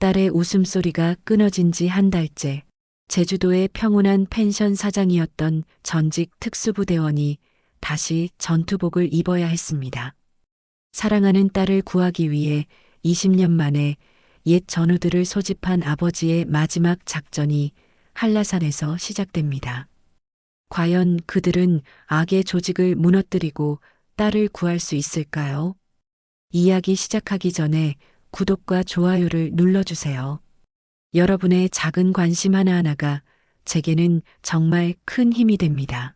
딸의 웃음소리가 끊어진 지 한 달째. 제주도의 평온한 펜션 사장이었던 전직 특수부대원이 다시 전투복을 입어야 했습니다. 사랑하는 딸을 구하기 위해 20년 만에 옛 전우들을 소집한 아버지의 마지막 작전이 한라산에서 시작됩니다. 과연 그들은 악의 조직을 무너뜨리고 딸을 구할 수 있을까요? 이야기 시작하기 전에 구독과 좋아요를 눌러주세요. 여러분의 작은 관심 하나하나가 제게는 정말 큰 힘이 됩니다.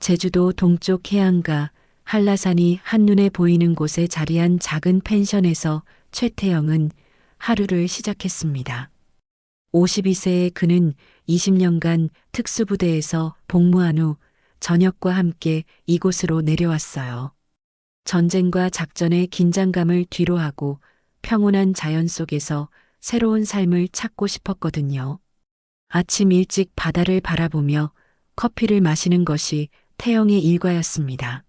제주도 동쪽 해안가 한라산이 한눈에 보이는 곳에 자리한 작은 펜션에서 최태영은 하루를 시작했습니다. 52세의 그는 20년간 특수부대에서 복무한 후 저녁과 함께 이곳으로 내려왔어요. 전쟁과 작전의 긴장감을 뒤로하고 평온한 자연 속에서 새로운 삶을 찾고 싶었거든요. 아침 일찍 바다를 바라보며 커피를 마시는 것이 태영의 일과였습니다.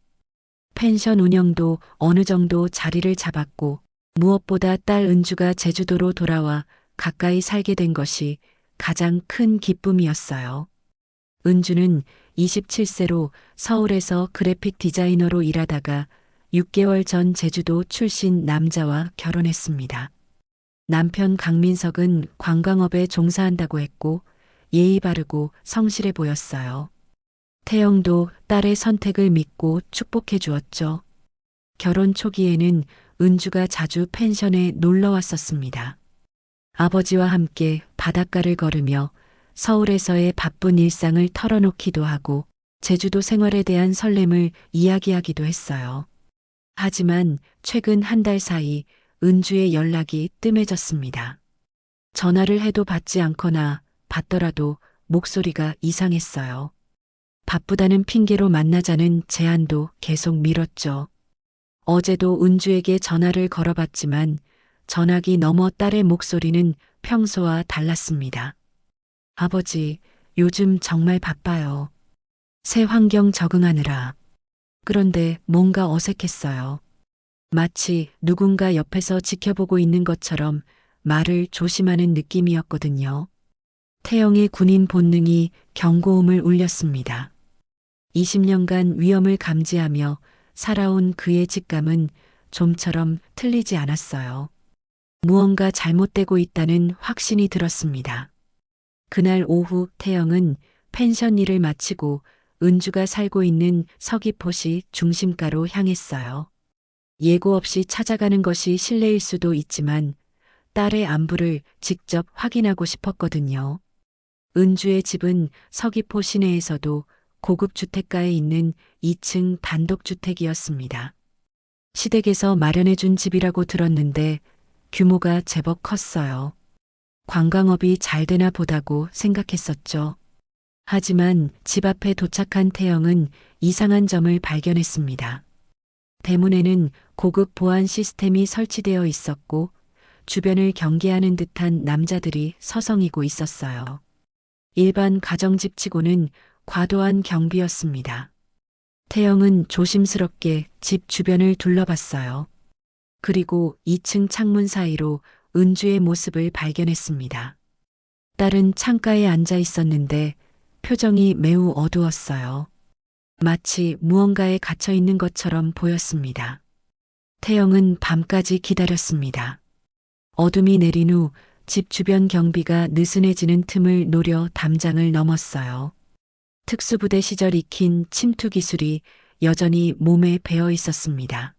펜션 운영도 어느 정도 자리를 잡았고 무엇보다 딸 은주가 제주도로 돌아와 가까이 살게 된 것이 가장 큰 기쁨이었어요. 은주는 27세로 서울에서 그래픽 디자이너로 일하다가 6개월 전 제주도 출신 남자와 결혼했습니다. 남편 강민석은 관광업에 종사한다고 했고 예의 바르고 성실해 보였어요. 태영도 딸의 선택을 믿고 축복해 주었죠. 결혼 초기에는 은주가 자주 펜션에 놀러 왔었습니다. 아버지와 함께 바닷가를 걸으며 서울에서의 바쁜 일상을 털어놓기도 하고 제주도 생활에 대한 설렘을 이야기하기도 했어요. 하지만 최근 한 달 사이 은주의 연락이 뜸해졌습니다. 전화를 해도 받지 않거나 받더라도 목소리가 이상했어요. 바쁘다는 핑계로 만나자는 제안도 계속 미뤘죠. 어제도 은주에게 전화를 걸어봤지만 전화기 너머 딸의 목소리는 평소와 달랐습니다. 아버지, 요즘 정말 바빠요. 새 환경 적응하느라. 그런데 뭔가 어색했어요. 마치 누군가 옆에서 지켜보고 있는 것처럼 말을 조심하는 느낌이었거든요. 태영의 군인 본능이 경고음을 울렸습니다. 20년간 위험을 감지하며 살아온 그의 직감은 좀처럼 틀리지 않았어요. 무언가 잘못되고 있다는 확신이 들었습니다. 그날 오후 태영은 펜션 일을 마치고 은주가 살고 있는 서귀포시 중심가로 향했어요. 예고 없이 찾아가는 것이 실례일 수도 있지만 딸의 안부를 직접 확인하고 싶었거든요. 은주의 집은 서귀포 시내에서도 고급 주택가에 있는 2층 단독주택이었습니다. 시댁에서 마련해준 집이라고 들었는데 규모가 제법 컸어요. 관광업이 잘 되나 보다고 생각했었죠. 하지만 집 앞에 도착한 태영은 이상한 점을 발견했습니다. 대문에는 고급 보안 시스템이 설치되어 있었고 주변을 경계하는 듯한 남자들이 서성이고 있었어요. 일반 가정집치고는 과도한 경비였습니다. 태영은 조심스럽게 집 주변을 둘러봤어요. 그리고 2층 창문 사이로 은주의 모습을 발견했습니다. 딸은 창가에 앉아 있었는데 표정이 매우 어두웠어요. 마치 무언가에 갇혀 있는 것처럼 보였습니다. 태영은 밤까지 기다렸습니다. 어둠이 내린 후 집 주변 경비가 느슨해지는 틈을 노려 담장을 넘었어요. 특수부대 시절 익힌 침투 기술이 여전히 몸에 배어 있었습니다.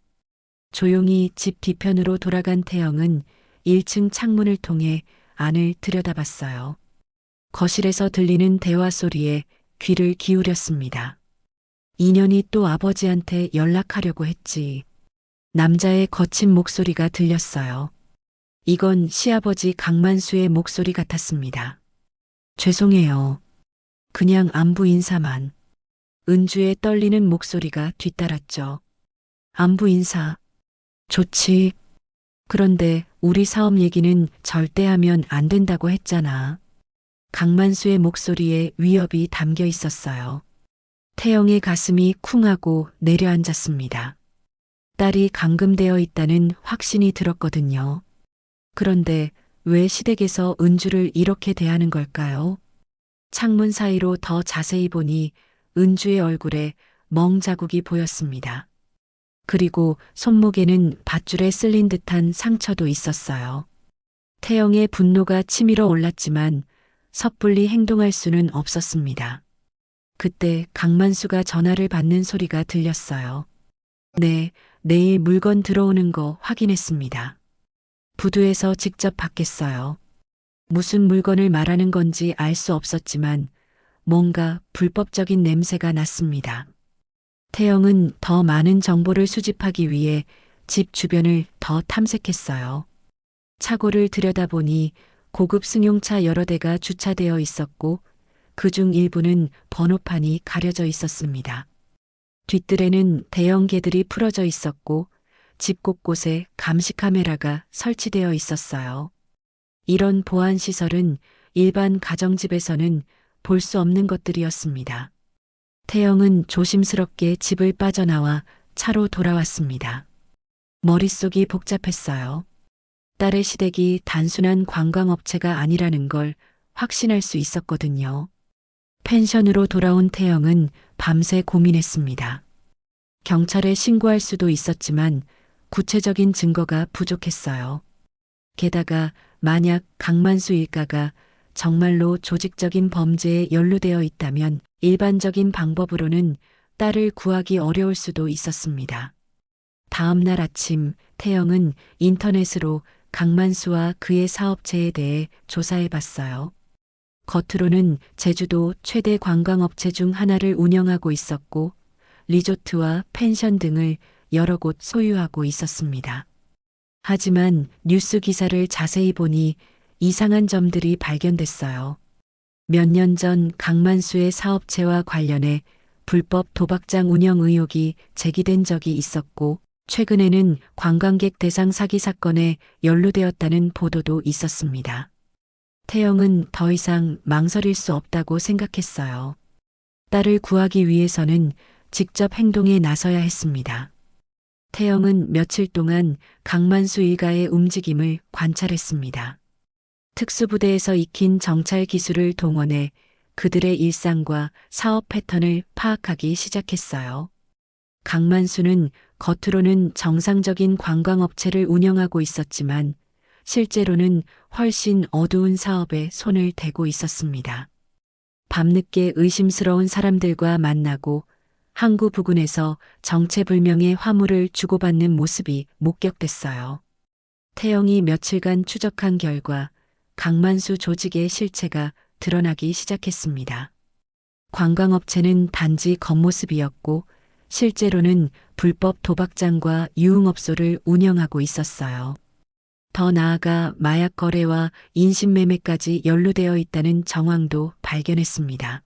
조용히 집 뒤편으로 돌아간 태영은 1층 창문을 통해 안을 들여다봤어요. 거실에서 들리는 대화 소리에 귀를 기울였습니다. 인연이 또 아버지한테 연락하려고 했지. 남자의 거친 목소리가 들렸어요. 이건 시아버지 강만수의 목소리 같았습니다. 죄송해요. 그냥 안부 인사만. 은주의 떨리는 목소리가 뒤따랐죠. 안부 인사. 좋지. 그런데 우리 사업 얘기는 절대 하면 안 된다고 했잖아. 강만수의 목소리에 위협이 담겨 있었어요. 태영의 가슴이 쿵하고 내려앉았습니다. 딸이 감금되어 있다는 확신이 들었거든요. 그런데 왜 시댁에서 은주를 이렇게 대하는 걸까요? 창문 사이로 더 자세히 보니 은주의 얼굴에 멍 자국이 보였습니다. 그리고 손목에는 밧줄에 쓸린 듯한 상처도 있었어요. 태영의 분노가 치밀어 올랐지만 섣불리 행동할 수는 없었습니다. 그때 강만수가 전화를 받는 소리가 들렸어요. 네, 내일 물건 들어오는 거 확인했습니다. 부두에서 직접 받겠어요. 무슨 물건을 말하는 건지 알 수 없었지만 뭔가 불법적인 냄새가 났습니다. 태영은 더 많은 정보를 수집하기 위해 집 주변을 더 탐색했어요. 차고를 들여다보니 고급 승용차 여러 대가 주차되어 있었고 그중 일부는 번호판이 가려져 있었습니다. 뒷뜰에는 대형 개들이 풀어져 있었고 집 곳곳에 감시 카메라가 설치되어 있었어요. 이런 보안 시설은 일반 가정집에서는 볼 수 없는 것들이었습니다. 태영은 조심스럽게 집을 빠져나와 차로 돌아왔습니다. 머릿속이 복잡했어요. 딸의 시댁이 단순한 관광업체가 아니라는 걸 확신할 수 있었거든요. 펜션으로 돌아온 태영은 밤새 고민했습니다. 경찰에 신고할 수도 있었지만 구체적인 증거가 부족했어요. 게다가 만약 강만수 일가가 정말로 조직적인 범죄에 연루되어 있다면 일반적인 방법으로는 딸을 구하기 어려울 수도 있었습니다. 다음 날 아침 태영은 인터넷으로 강만수와 그의 사업체에 대해 조사해 봤어요. 겉으로는 제주도 최대 관광업체 중 하나를 운영하고 있었고 리조트와 펜션 등을 여러 곳 소유하고 있었습니다. 하지만 뉴스 기사를 자세히 보니 이상한 점들이 발견됐어요. 몇 년 전 강만수의 사업체와 관련해 불법 도박장 운영 의혹이 제기된 적이 있었고 최근에는 관광객 대상 사기 사건에 연루되었다는 보도도 있었습니다. 태영은 더 이상 망설일 수 없다고 생각했어요. 딸을 구하기 위해서는 직접 행동에 나서야 했습니다. 태영은 며칠 동안 강만수 일가의 움직임을 관찰했습니다. 특수부대에서 익힌 정찰 기술을 동원해 그들의 일상과 사업 패턴을 파악하기 시작했어요. 강만수는 겉으로는 정상적인 관광업체를 운영하고 있었지만 실제로는 훨씬 어두운 사업에 손을 대고 있었습니다. 밤늦게 의심스러운 사람들과 만나고 항구 부근에서 정체불명의 화물을 주고받는 모습이 목격됐어요. 태영이 며칠간 추적한 결과 강만수 조직의 실체가 드러나기 시작했습니다. 관광업체는 단지 겉모습이었고 실제로는 불법 도박장과 유흥업소를 운영하고 있었어요. 더 나아가 마약 거래와 인신매매까지 연루되어 있다는 정황도 발견했습니다.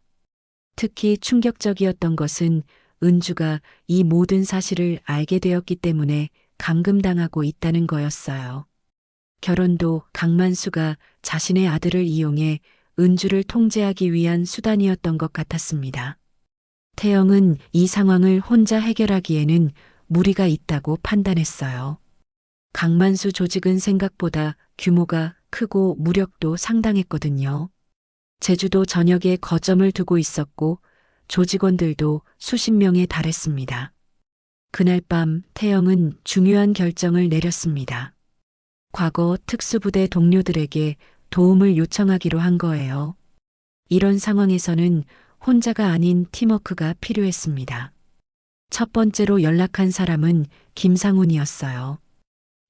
특히 충격적이었던 것은 은주가 이 모든 사실을 알게 되었기 때문에 감금당하고 있다는 거였어요. 결혼도 강만수가 자신의 아들을 이용해 은주를 통제하기 위한 수단이었던 것 같았습니다. 태영은 이 상황을 혼자 해결하기에는 무리가 있다고 판단했어요. 강만수 조직은 생각보다 규모가 크고 무력도 상당했거든요. 제주도 전역에 거점을 두고 있었고 조직원들도 수십 명에 달했습니다. 그날 밤 태영은 중요한 결정을 내렸습니다. 과거 특수부대 동료들에게 도움을 요청하기로 한 거예요. 이런 상황에서는 혼자가 아닌 팀워크가 필요했습니다. 첫 번째로 연락한 사람은 김상훈이었어요.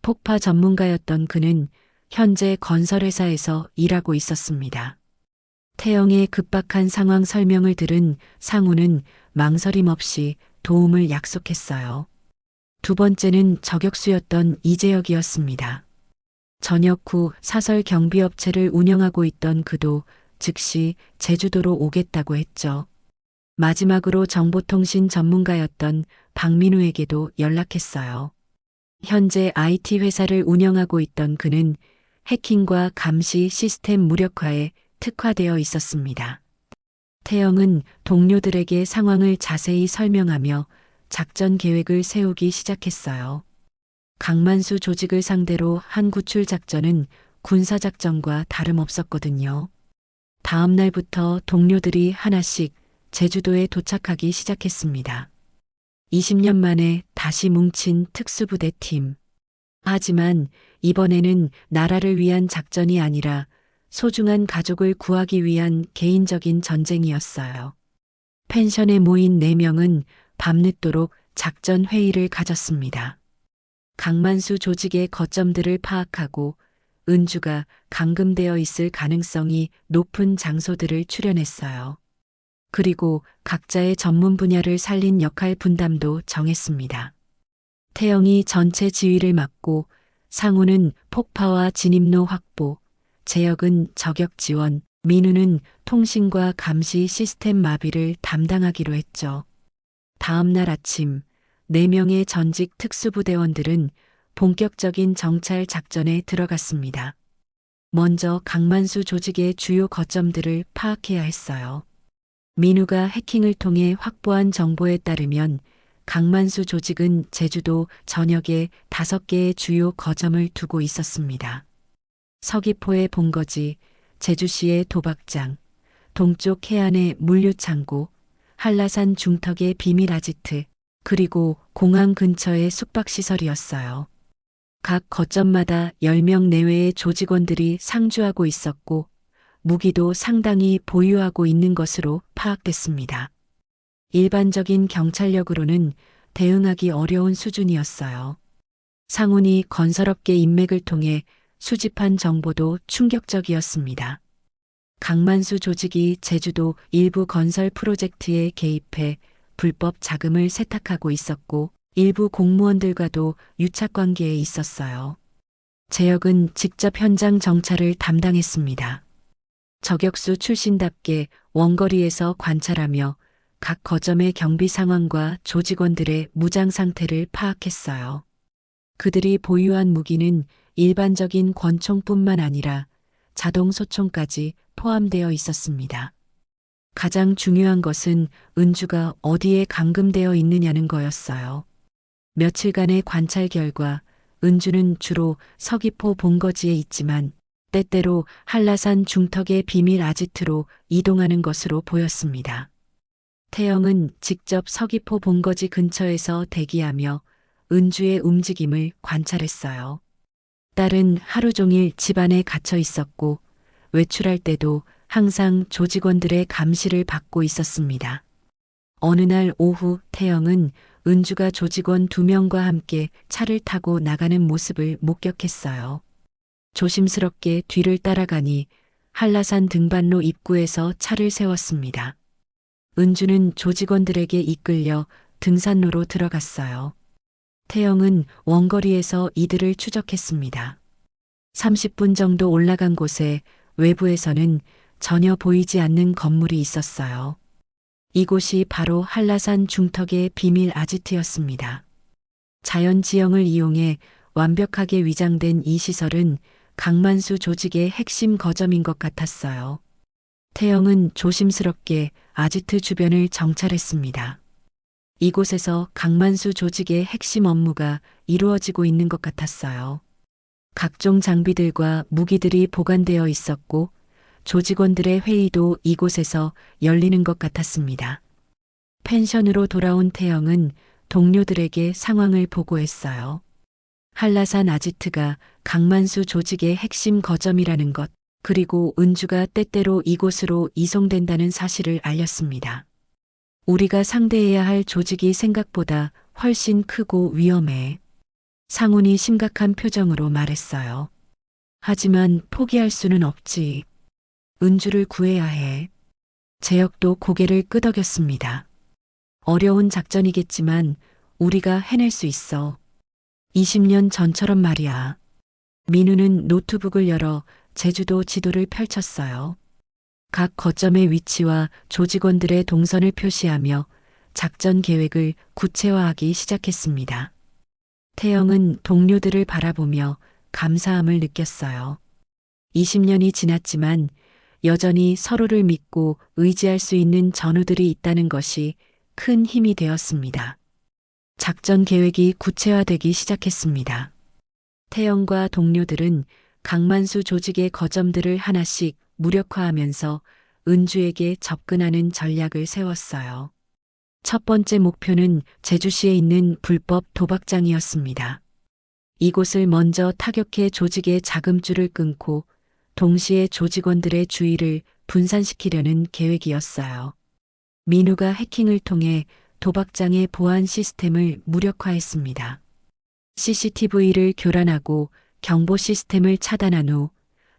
폭파 전문가였던 그는 현재 건설회사에서 일하고 있었습니다. 태영의 급박한 상황 설명을 들은 상훈은 망설임 없이 도움을 약속했어요. 두 번째는 저격수였던 이재혁이었습니다. 전역 후 사설 경비업체를 운영하고 있던 그도 즉시 제주도로 오겠다고 했죠. 마지막으로 정보통신 전문가였던 박민우에게도 연락했어요. 현재 IT 회사를 운영하고 있던 그는 해킹과 감시 시스템 무력화에 특화되어 있었습니다. 태영은 동료들에게 상황을 자세히 설명하며 작전 계획을 세우기 시작했어요. 강만수 조직을 상대로 한 구출 작전은 군사작전과 다름없었거든요. 다음 날부터 동료들이 하나씩 제주도에 도착하기 시작했습니다. 20년 만에 다시 뭉친 특수부대 팀. 하지만 이번에는 나라를 위한 작전이 아니라 소중한 가족을 구하기 위한 개인적인 전쟁이었어요. 펜션에 모인 4명은 밤늦도록 작전 회의를 가졌습니다. 강만수 조직의 거점들을 파악하고 은주가 감금되어 있을 가능성이 높은 장소들을 추려냈어요. 그리고 각자의 전문 분야를 살린 역할 분담도 정했습니다. 태영이 전체 지휘를 맡고 상우는 폭파와 진입로 확보, 재혁은 저격 지원, 민우는 통신과 감시 시스템 마비를 담당하기로 했죠. 다음 날 아침 4명의 전직 특수부대원들은 본격적인 정찰 작전에 들어갔습니다. 먼저 강만수 조직의 주요 거점들을 파악해야 했어요. 민우가 해킹을 통해 확보한 정보에 따르면 강만수 조직은 제주도 전역에 5개의 주요 거점을 두고 있었습니다. 서귀포의 본거지, 제주시의 도박장, 동쪽 해안의 물류창고, 한라산 중턱의 비밀 아지트, 그리고 공항 근처의 숙박시설이었어요. 각 거점마다 10명 내외의 조직원들이 상주하고 있었고 무기도 상당히 보유하고 있는 것으로 파악됐습니다. 일반적인 경찰력으로는 대응하기 어려운 수준이었어요. 상훈이 건설업계 인맥을 통해 수집한 정보도 충격적이었습니다. 강만수 조직이 제주도 일부 건설 프로젝트에 개입해 불법 자금을 세탁하고 있었고 일부 공무원들과도 유착 관계에 있었어요. 재혁은 직접 현장 정찰을 담당했습니다. 저격수 출신답게 원거리에서 관찰하며 각 거점의 경비 상황과 조직원들의 무장 상태를 파악했어요. 그들이 보유한 무기는 일반적인 권총뿐만 아니라 자동 소총까지 포함되어 있었습니다. 가장 중요한 것은 은주가 어디에 감금되어 있느냐는 거였어요. 며칠간의 관찰 결과 은주는 주로 서귀포 본거지에 있지만 때때로 한라산 중턱의 비밀 아지트로 이동하는 것으로 보였습니다. 태영은 직접 서귀포 본거지 근처에서 대기하며 은주의 움직임을 관찰했어요. 딸은 하루 종일 집안에 갇혀 있었고 외출할 때도 항상 조직원들의 감시를 받고 있었습니다. 어느 날 오후 태영은 은주가 조직원 2명과 함께 차를 타고 나가는 모습을 목격했어요. 조심스럽게 뒤를 따라가니 한라산 등반로 입구에서 차를 세웠습니다. 은주는 조직원들에게 이끌려 등산로로 들어갔어요. 태영은 원거리에서 이들을 추적했습니다. 30분 정도 올라간 곳에 외부에서는 전혀 보이지 않는 건물이 있었어요. 이곳이 바로 한라산 중턱의 비밀 아지트였습니다. 자연 지형을 이용해 완벽하게 위장된 이 시설은 강만수 조직의 핵심 거점인 것 같았어요. 태영은 조심스럽게 아지트 주변을 정찰했습니다. 이곳에서 강만수 조직의 핵심 업무가 이루어지고 있는 것 같았어요. 각종 장비들과 무기들이 보관되어 있었고 조직원들의 회의도 이곳에서 열리는 것 같았습니다. 펜션으로 돌아온 태영은 동료들에게 상황을 보고했어요. 한라산 아지트가 강만수 조직의 핵심 거점이라는 것, 그리고 은주가 때때로 이곳으로 이송된다는 사실을 알렸습니다. 우리가 상대해야 할 조직이 생각보다 훨씬 크고 위험해. 상훈이 심각한 표정으로 말했어요. 하지만 포기할 수는 없지. 은주를 구해야 해. 재혁도 고개를 끄덕였습니다. 어려운 작전이겠지만 우리가 해낼 수 있어. 20년 전처럼 말이야. 민우는 노트북을 열어 제주도 지도를 펼쳤어요. 각 거점의 위치와 조직원들의 동선을 표시하며 작전 계획을 구체화하기 시작했습니다. 태영은 동료들을 바라보며 감사함을 느꼈어요. 20년이 지났지만 여전히 서로를 믿고 의지할 수 있는 전우들이 있다는 것이 큰 힘이 되었습니다. 작전 계획이 구체화되기 시작했습니다. 태영과 동료들은 강만수 조직의 거점들을 하나씩 무력화하면서 은주에게 접근하는 전략을 세웠어요. 첫 번째 목표는 제주시에 있는 불법 도박장이었습니다. 이곳을 먼저 타격해 조직의 자금줄을 끊고 동시에 조직원들의 주의를 분산시키려는 계획이었어요. 민우가 해킹을 통해 도박장의 보안 시스템을 무력화했습니다. CCTV를 교란하고 경보 시스템을 차단한 후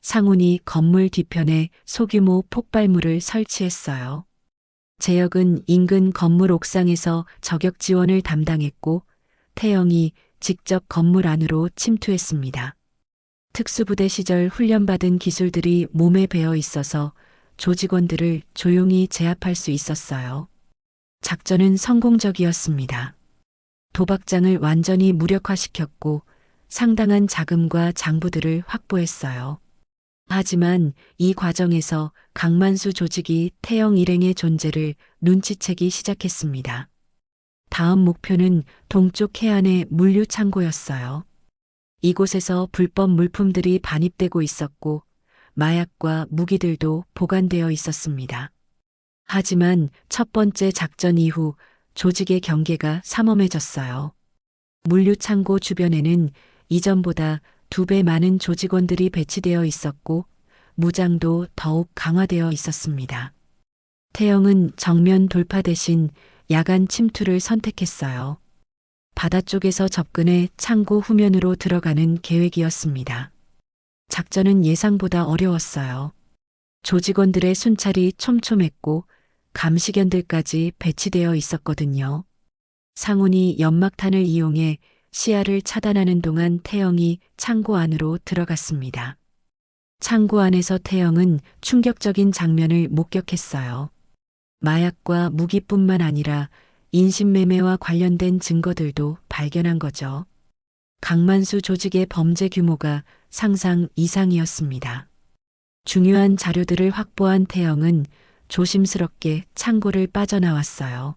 상훈이 건물 뒤편에 소규모 폭발물을 설치했어요. 재혁은 인근 건물 옥상에서 저격 지원을 담당했고 태영이 직접 건물 안으로 침투했습니다. 특수부대 시절 훈련받은 기술들이 몸에 배어 있어서 조직원들을 조용히 제압할 수 있었어요. 작전은 성공적이었습니다. 도박장을 완전히 무력화시켰고 상당한 자금과 장부들을 확보했어요. 하지만 이 과정에서 강만수 조직이 태영 일행의 존재를 눈치채기 시작했습니다. 다음 목표는 동쪽 해안의 물류 창고였어요. 이곳에서 불법 물품들이 반입되고 있었고 마약과 무기들도 보관되어 있었습니다. 하지만 첫 번째 작전 이후 조직의 경계가 삼엄해졌어요. 물류 창고 주변에는 이전보다 2배 많은 조직원들이 배치되어 있었고 무장도 더욱 강화되어 있었습니다. 태영은 정면 돌파 대신 야간 침투를 선택했어요. 바다 쪽에서 접근해 창고 후면으로 들어가는 계획이었습니다. 작전은 예상보다 어려웠어요. 조직원들의 순찰이 촘촘했고 감시견들까지 배치되어 있었거든요. 상훈이 연막탄을 이용해 시야를 차단하는 동안 태영이 창고 안으로 들어갔습니다. 창고 안에서 태영은 충격적인 장면을 목격했어요. 마약과 무기뿐만 아니라 인신매매와 관련된 증거들도 발견한 거죠. 강만수 조직의 범죄 규모가 상상 이상이었습니다. 중요한 자료들을 확보한 태영은 조심스럽게 창고를 빠져나왔어요.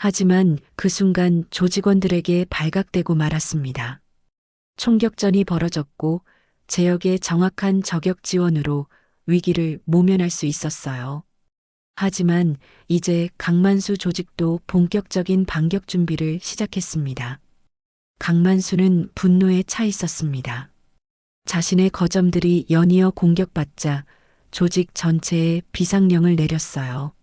하지만 그 순간 조직원들에게 발각되고 말았습니다. 총격전이 벌어졌고 재혁의 정확한 저격 지원으로 위기를 모면할 수 있었어요. 하지만 이제 강만수 조직도 본격적인 반격 준비를 시작했습니다. 강만수는 분노에 차 있었습니다. 자신의 거점들이 연이어 공격받자 조직 전체에 비상령을 내렸어요.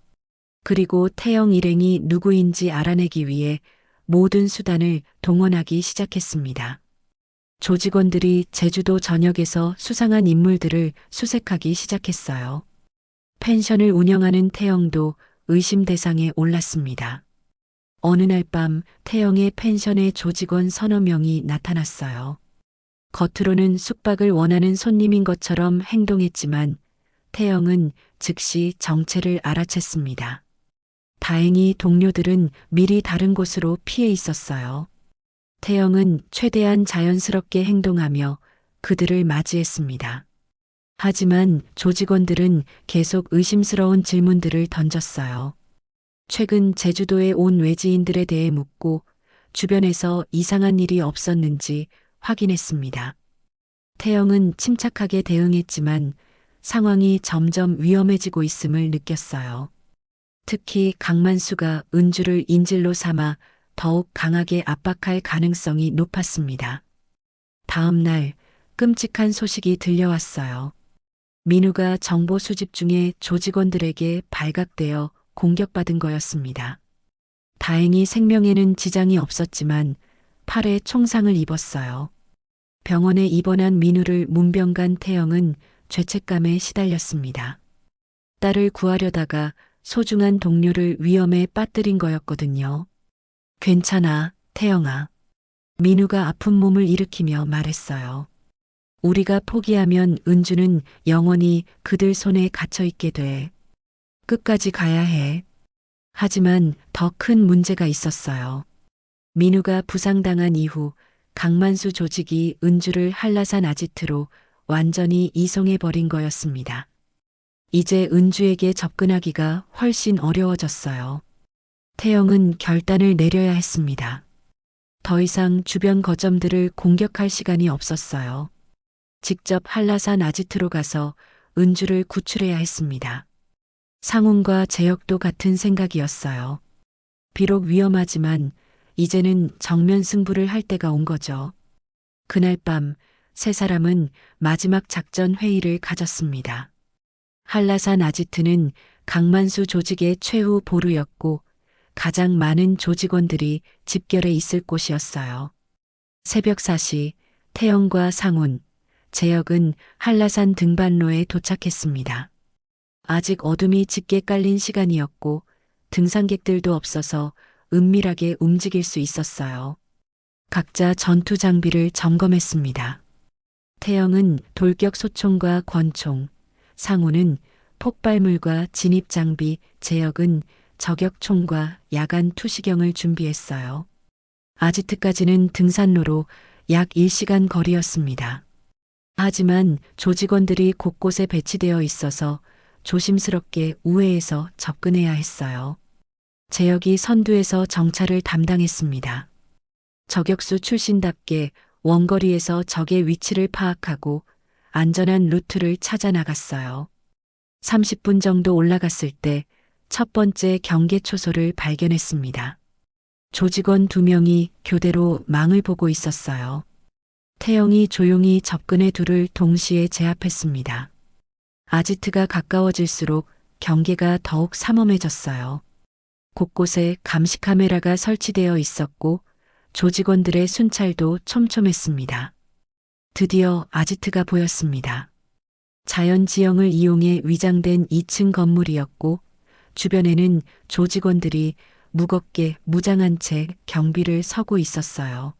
그리고 태영 일행이 누구인지 알아내기 위해 모든 수단을 동원하기 시작했습니다. 조직원들이 제주도 전역에서 수상한 인물들을 수색하기 시작했어요. 펜션을 운영하는 태영도 의심 대상에 올랐습니다. 어느 날 밤 태영의 펜션에 조직원 서너 명이 나타났어요. 겉으로는 숙박을 원하는 손님인 것처럼 행동했지만 태영은 즉시 정체를 알아챘습니다. 다행히 동료들은 미리 다른 곳으로 피해 있었어요. 태영은 최대한 자연스럽게 행동하며 그들을 맞이했습니다. 하지만 조직원들은 계속 의심스러운 질문들을 던졌어요. 최근 제주도에 온 외지인들에 대해 묻고 주변에서 이상한 일이 없었는지 확인했습니다. 태영은 침착하게 대응했지만 상황이 점점 위험해지고 있음을 느꼈어요. 특히 강만수가 은주를 인질로 삼아 더욱 강하게 압박할 가능성이 높았습니다. 다음 날 끔찍한 소식이 들려왔어요. 민우가 정보 수집 중에 조직원들에게 발각되어 공격받은 거였습니다. 다행히 생명에는 지장이 없었지만 팔에 총상을 입었어요. 병원에 입원한 민우를 문병간 태영은 죄책감에 시달렸습니다. 딸을 구하려다가 소중한 동료를 위험에 빠뜨린 거였거든요. 괜찮아, 태영아. 민우가 아픈 몸을 일으키며 말했어요. 우리가 포기하면 은주는 영원히 그들 손에 갇혀 있게 돼. 끝까지 가야 해. 하지만 더 큰 문제가 있었어요. 민우가 부상당한 이후 강만수 조직이 은주를 한라산 아지트로 완전히 이송해버린 거였습니다. 이제 은주에게 접근하기가 훨씬 어려워졌어요. 태영은 결단을 내려야 했습니다. 더 이상 주변 거점들을 공격할 시간이 없었어요. 직접 한라산 아지트로 가서 은주를 구출해야 했습니다. 상훈과 재혁도 같은 생각이었어요. 비록 위험하지만 이제는 정면 승부를 할 때가 온 거죠. 그날 밤 세 사람은 마지막 작전 회의를 가졌습니다. 한라산 아지트는 강만수 조직의 최후 보루였고 가장 많은 조직원들이 집결해 있을 곳이었어요. 새벽 4시 태영과 상훈, 재혁은 한라산 등반로에 도착했습니다. 아직 어둠이 짙게 깔린 시간이었고 등산객들도 없어서 은밀하게 움직일 수 있었어요. 각자 전투 장비를 점검했습니다. 태영은 돌격 소총과 권총, 상훈은 폭발물과 진입 장비, 재혁은 저격총과 야간 투시경을 준비했어요. 아지트까지는 등산로로 약 1시간 거리였습니다. 하지만 조직원들이 곳곳에 배치되어 있어서 조심스럽게 우회해서 접근해야 했어요. 재혁이 선두에서 정찰을 담당했습니다. 저격수 출신답게 원거리에서 적의 위치를 파악하고 안전한 루트를 찾아 나갔어요. 30분 정도 올라갔을 때 첫 번째 경계 초소를 발견했습니다. 조직원 2명이 교대로 망을 보고 있었어요. 태영이 조용히 접근해 둘을 동시에 제압했습니다. 아지트가 가까워질수록 경계가 더욱 삼엄해졌어요. 곳곳에 감시 카메라가 설치되어 있었고 조직원들의 순찰도 촘촘했습니다. 드디어 아지트가 보였습니다. 자연 지형을 이용해 위장된 2층 건물이었고 주변에는 조직원들이 무겁게 무장한 채 경비를 서고 있었어요.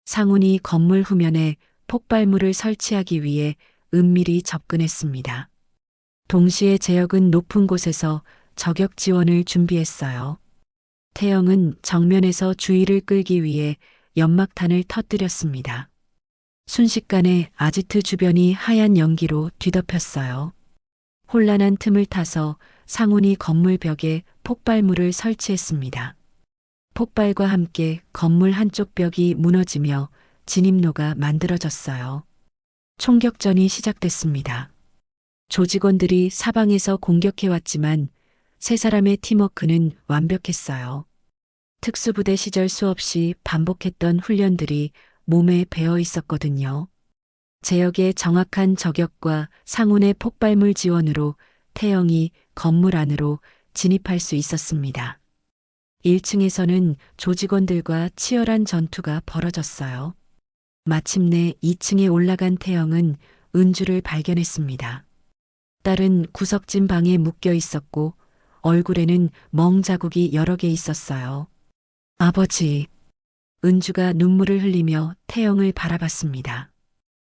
상훈이 건물 후면에 폭발물을 설치하기 위해 은밀히 접근했습니다. 동시에 재혁은 높은 곳에서 저격 지원을 준비했어요. 태영은 정면에서 주의를 끌기 위해 연막탄을 터뜨렸습니다. 순식간에 아지트 주변이 하얀 연기로 뒤덮였어요. 혼란한 틈을 타서 상훈이 건물 벽에 폭발물을 설치했습니다. 폭발과 함께 건물 한쪽 벽이 무너지며 진입로가 만들어졌어요. 총격전이 시작됐습니다. 조직원들이 사방에서 공격해왔지만 세 사람의 팀워크는 완벽했어요. 특수부대 시절 수없이 반복했던 훈련들이 몸에 배어 있었거든요. 재혁의 정확한 저격과 상훈의 폭발물 지원으로 태영이 건물 안으로 진입할 수 있었습니다. 1층에서는 조직원들과 치열한 전투가 벌어졌어요. 마침내 2층에 올라간 태영은 은주를 발견했습니다. 딸은 구석진 방에 묶여 있었고 얼굴에는 멍 자국이 여러 개 있었어요. 아버지. 은주가 눈물을 흘리며 태영을 바라봤습니다.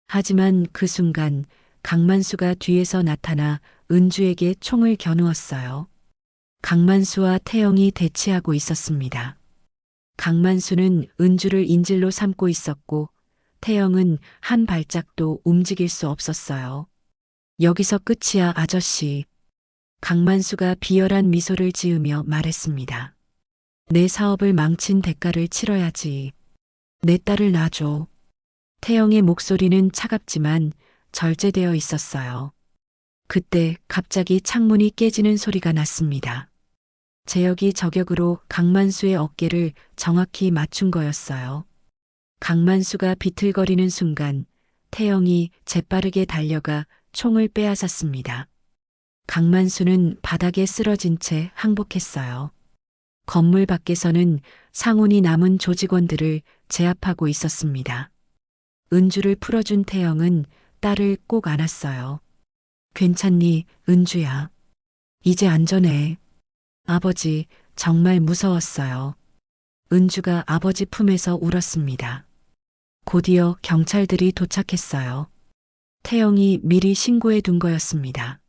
하지만 그 순간 강만수가 뒤에서 나타나 은주에게 총을 겨누었어요. 강만수와 태영이 대치하고 있었습니다. 강만수는 은주를 인질로 삼고 있었고 태영은 한 발짝도 움직일 수 없었어요. 여기서 끝이야, 아저씨. 강만수가 비열한 미소를 지으며 말했습니다. 내 사업을 망친 대가를 치러야지. 내 딸을 놔줘. 태영의 목소리는 차갑지만 절제되어 있었어요. 그때 갑자기 창문이 깨지는 소리가 났습니다. 재혁이 저격으로 강만수의 어깨를 정확히 맞춘 거였어요. 강만수가 비틀거리는 순간 태영이 재빠르게 달려가 총을 빼앗았습니다. 강만수는 바닥에 쓰러진 채 항복했어요. 건물 밖에서는 상훈이 남은 조직원들을 제압하고 있었습니다. 은주를 풀어준 태영은 딸을 꼭 안았어요. 괜찮니, 은주야. 이제 안전해. 아버지, 정말 무서웠어요. 은주가 아버지 품에서 울었습니다. 곧이어 경찰들이 도착했어요. 태영이 미리 신고해 둔 거였습니다.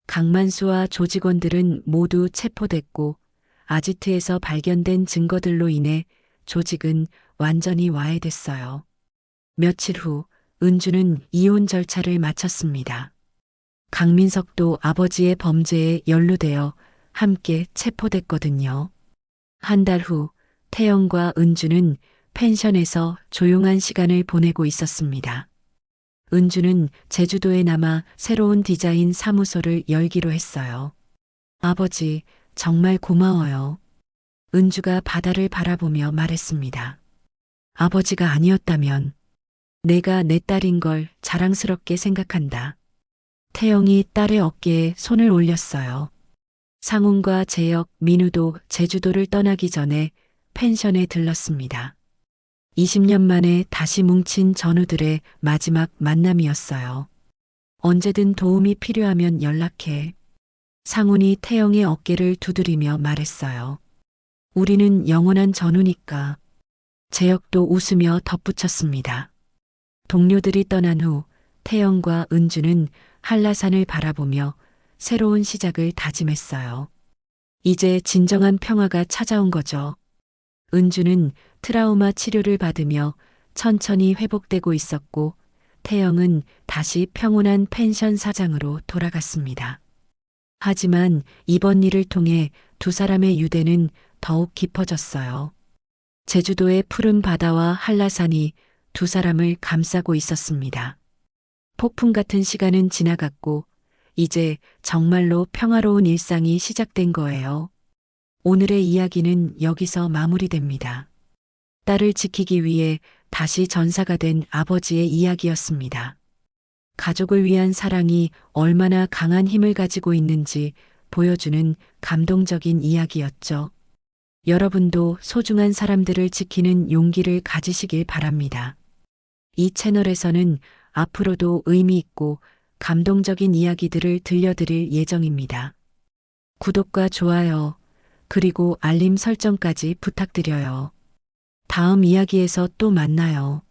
강만수와 조직원들은 모두 체포됐고 아지트에서 발견된 증거들로 인해 조직은 완전히 와해됐어요. 며칠 후 은주는 이혼 절차를 마쳤습니다. 강민석도 아버지의 범죄에 연루되어 함께 체포됐거든요. 한 달 후 태영과 은주는 펜션에서 조용한 시간을 보내고 있었습니다. 은주는 제주도에 남아 새로운 디자인 사무소를 열기로 했어요. 아버지, 정말 고마워요. 은주가 바다를 바라보며 말했습니다. 아버지가 아니었다면 내가 내 딸인 걸 자랑스럽게 생각한다. 태영이 딸의 어깨에 손을 올렸어요. 상훈과 재혁, 민우도 제주도를 떠나기 전에 펜션에 들렀습니다. 20년 만에 다시 뭉친 전우들의 마지막 만남이었어요. 언제든 도움이 필요하면 연락해. 상훈이 태영의 어깨를 두드리며 말했어요. 우리는 영원한 전우니까. 재혁도 웃으며 덧붙였습니다. 동료들이 떠난 후 태영과 은주는 한라산을 바라보며 새로운 시작을 다짐했어요. 이제 진정한 평화가 찾아온 거죠. 은주는 트라우마 치료를 받으며 천천히 회복되고 있었고 태영은 다시 평온한 펜션 사장으로 돌아갔습니다. 하지만 이번 일을 통해 두 사람의 유대는 더욱 깊어졌어요. 제주도의 푸른 바다와 한라산이 두 사람을 감싸고 있었습니다. 폭풍 같은 시간은 지나갔고 이제 정말로 평화로운 일상이 시작된 거예요. 오늘의 이야기는 여기서 마무리됩니다. 딸을 지키기 위해 다시 전사가 된 아버지의 이야기였습니다. 가족을 위한 사랑이 얼마나 강한 힘을 가지고 있는지 보여주는 감동적인 이야기였죠. 여러분도 소중한 사람들을 지키는 용기를 가지시길 바랍니다. 이 채널에서는 앞으로도 의미 있고 감동적인 이야기들을 들려드릴 예정입니다. 구독과 좋아요, 그리고 알림 설정까지 부탁드려요. 다음 이야기에서 또 만나요.